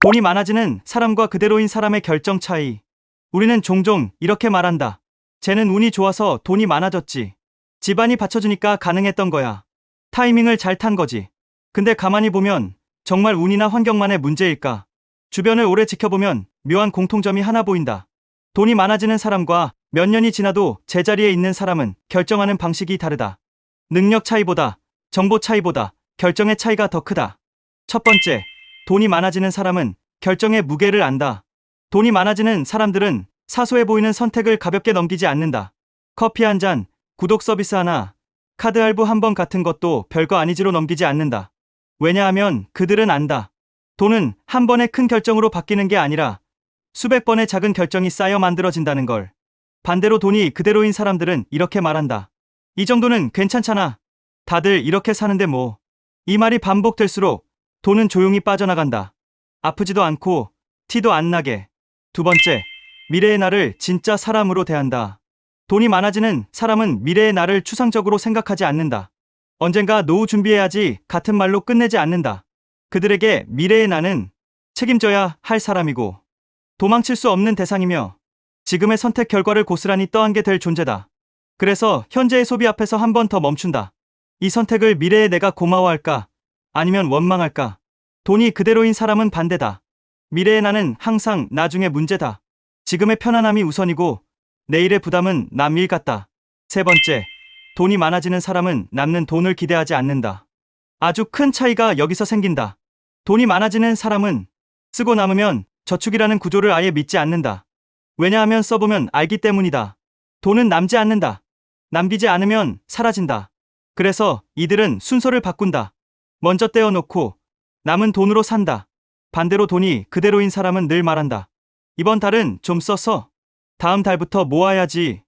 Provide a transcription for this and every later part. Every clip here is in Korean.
돈이 많아지는 사람과 그대로인 사람의 결정 차이. 우리는 종종 이렇게 말한다. 쟤는 운이 좋아서 돈이 많아졌지. 집안이 받쳐주니까 가능했던 거야. 타이밍을 잘 탄 거지. 근데 가만히 보면 정말 운이나 환경만의 문제일까? 주변을 오래 지켜보면 묘한 공통점이 하나 보인다. 돈이 많아지는 사람과 몇 년이 지나도 제자리에 있는 사람은 결정하는 방식이 다르다. 능력 차이보다, 정보 차이보다 결정의 차이가 더 크다. 첫 번째, 돈이 많아지는 사람은 결정의 무게를 안다. 돈이 많아지는 사람들은 사소해 보이는 선택을 가볍게 넘기지 않는다. 커피 한 잔, 구독 서비스 하나, 카드 할부 한 번 같은 것도 별거 아니지로 넘기지 않는다. 왜냐하면 그들은 안다. 돈은 한 번의 큰 결정으로 바뀌는 게 아니라 수백 번의 작은 결정이 쌓여 만들어진다는 걸. 반대로 돈이 그대로인 사람들은 이렇게 말한다. 이 정도는 괜찮잖아. 다들 이렇게 사는데 뭐. 이 말이 반복될수록 돈은 조용히 빠져나간다. 아프지도 않고 티도 안 나게. 두 번째, 미래의 나를 진짜 사람으로 대한다. 돈이 많아지는 사람은 미래의 나를 추상적으로 생각하지 않는다. 언젠가 노후 준비해야지 같은 말로 끝내지 않는다. 그들에게 미래의 나는 책임져야 할 사람이고 도망칠 수 없는 대상이며 지금의 선택 결과를 고스란히 떠안게 될 존재다. 그래서 현재의 소비 앞에서 한 번 더 멈춘다. 이 선택을 미래의 내가 고마워할까? 아니면 원망할까? 돈이 그대로인 사람은 반대다. 미래의 나는 항상 나중의 문제다. 지금의 편안함이 우선이고 내일의 부담은 남 일 같다. 세 번째, 돈이 많아지는 사람은 남는 돈을 기대하지 않는다. 아주 큰 차이가 여기서 생긴다. 돈이 많아지는 사람은 쓰고 남으면 저축이라는 구조를 아예 믿지 않는다. 왜냐하면 써보면 알기 때문이다. 돈은 남지 않는다. 남기지 않으면 사라진다. 그래서 이들은 순서를 바꾼다. 먼저 떼어놓고 남은 돈으로 산다. 반대로 돈이 그대로인 사람은 늘 말한다. 이번 달은 좀 써서 다음 달부터 모아야지.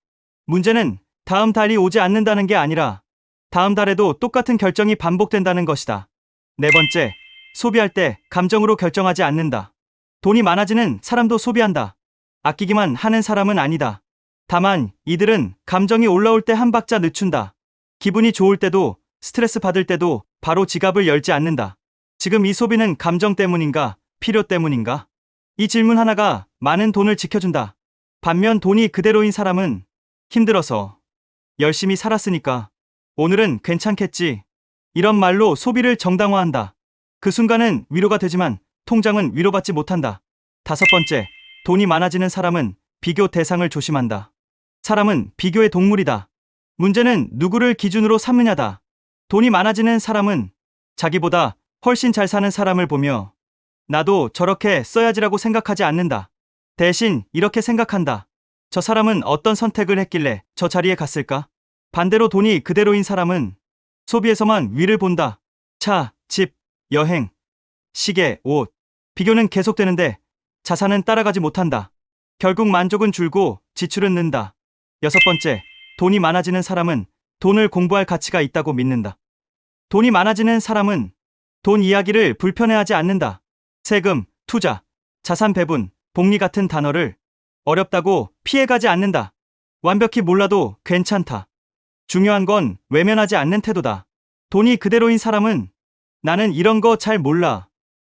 문제는 다음 달이 오지 않는다는 게 아니라 다음 달에도 똑같은 결정이 반복된다는 것이다. 네 번째, 소비할 때 감정으로 결정하지 않는다. 돈이 많아지는 사람도 소비한다. 아끼기만 하는 사람은 아니다. 다만 이들은 감정이 올라올 때 한 박자 늦춘다. 기분이 좋을 때도 스트레스 받을 때도 바로 지갑을 열지 않는다. 지금 이 소비는 감정 때문인가? 필요 때문인가? 이 질문 하나가 많은 돈을 지켜준다. 반면 돈이 그대로인 사람은 힘들어서 열심히 살았으니까 오늘은 괜찮겠지. 이런 말로 소비를 정당화한다. 그 순간은 위로가 되지만 통장은 위로받지 못한다. 다섯 번째, 돈이 많아지는 사람은 비교 대상을 조심한다. 사람은 비교의 동물이다. 문제는 누구를 기준으로 삼느냐다. 돈이 많아지는 사람은 자기보다 훨씬 잘 사는 사람을 보며 나도 저렇게 써야지라고 생각하지 않는다. 대신 이렇게 생각한다. 저 사람은 어떤 선택을 했길래 저 자리에 갔을까? 반대로 돈이 그대로인 사람은 소비에서만 위를 본다. 차, 집, 여행, 시계, 옷. 비교는 계속되는데 자산은 따라가지 못한다. 결국 만족은 줄고 지출은 는다. 여섯 번째, 돈이 많아지는 사람은 돈을 공부할 가치가 있다고 믿는다. 돈이 많아지는 사람은 돈 이야기를 불편해하지 않는다. 세금, 투자, 자산 배분, 복리 같은 단어를 어렵다고 피해가지 않는다. 완벽히 몰라도 괜찮다. 중요한 건 외면하지 않는 태도다. 돈이 그대로인 사람은 나는 이런 거 잘 몰라.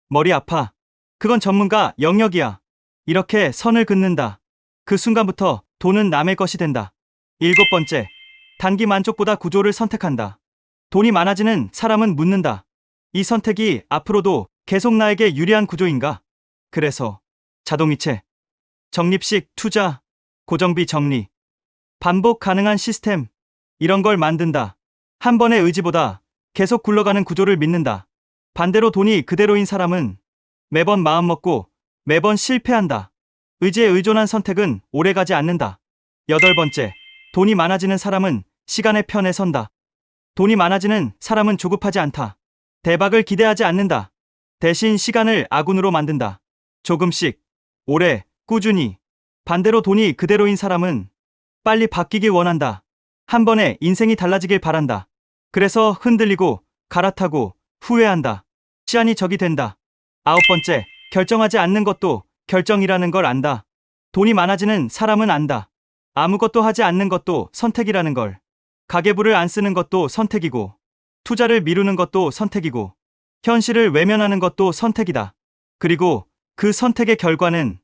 머리 아파. 그건 전문가 영역이야. 이렇게 선을 긋는다. 그 순간부터 돈은 남의 것이 된다. 일곱 번째, 단기 만족보다 구조를 선택한다. 돈이 많아지는 사람은 묻는다. 이 선택이 앞으로도 계속 나에게 유리한 구조인가? 그래서 자동이체, 적립식 투자, 고정비 정리, 반복 가능한 시스템, 이런 걸 만든다. 한 번의 의지보다 계속 굴러가는 구조를 믿는다. 반대로 돈이 그대로인 사람은 매번 마음먹고 매번 실패한다. 의지에 의존한 선택은 오래가지 않는다. 여덟 번째, 돈이 많아지는 사람은 시간의 편에 선다. 돈이 많아지는 사람은 조급하지 않다. 대박을 기대하지 않는다. 대신 시간을 아군으로 만든다. 조금씩, 오래, 꾸준히. 반대로 돈이 그대로인 사람은 빨리 바뀌길 원한다. 한 번에 인생이 달라지길 바란다. 그래서 흔들리고 갈아타고 후회한다. 시간이 적이 된다. 아홉 번째, 결정하지 않는 것도 결정이라는 걸 안다. 돈이 많아지는 사람은 안다. 아무것도 하지 않는 것도 선택이라는 걸. 가계부를 안 쓰는 것도 선택이고, 투자를 미루는 것도 선택이고, 현실을 외면하는 것도 선택이다. 그리고 그 선택의 결과는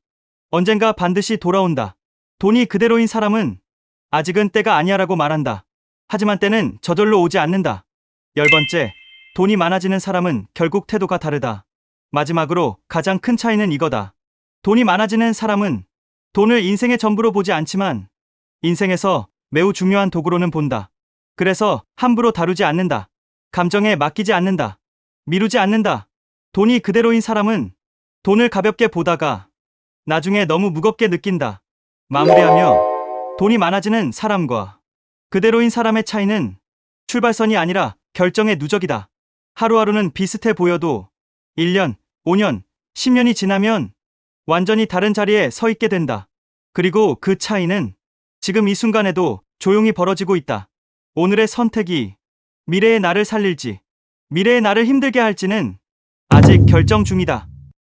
언젠가 반드시 돌아온다. 돈이 그대로인 사람은 아직은 때가 아니야라고 말한다. 하지만 때는 저절로 오지 않는다. 10번째, 돈이 많아지는 사람은 결국 태도가 다르다. 마지막으로 가장 큰 차이는 이거다. 돈이 많아지는 사람은 돈을 인생의 전부로 보지 않지만 인생에서 매우 중요한 도구로는 본다. 그래서 함부로 다루지 않는다. 감정에 맡기지 않는다. 미루지 않는다. 돈이 그대로인 사람은 돈을 가볍게 보다가 나중에 너무 무겁게 느낀다. 마무리하며 돈이 많아지는 사람과 그대로인 사람의 차이는 출발선이 아니라 결정의 누적이다. 하루하루는 비슷해 보여도 1년, 5년, 10년이 지나면 완전히 다른 자리에 서 있게 된다. 그리고 그 차이는 지금 이 순간에도 조용히 벌어지고 있다. 오늘의 선택이 미래의 나를 살릴지, 미래의 나를 힘들게 할지는 아직 결정 중이다.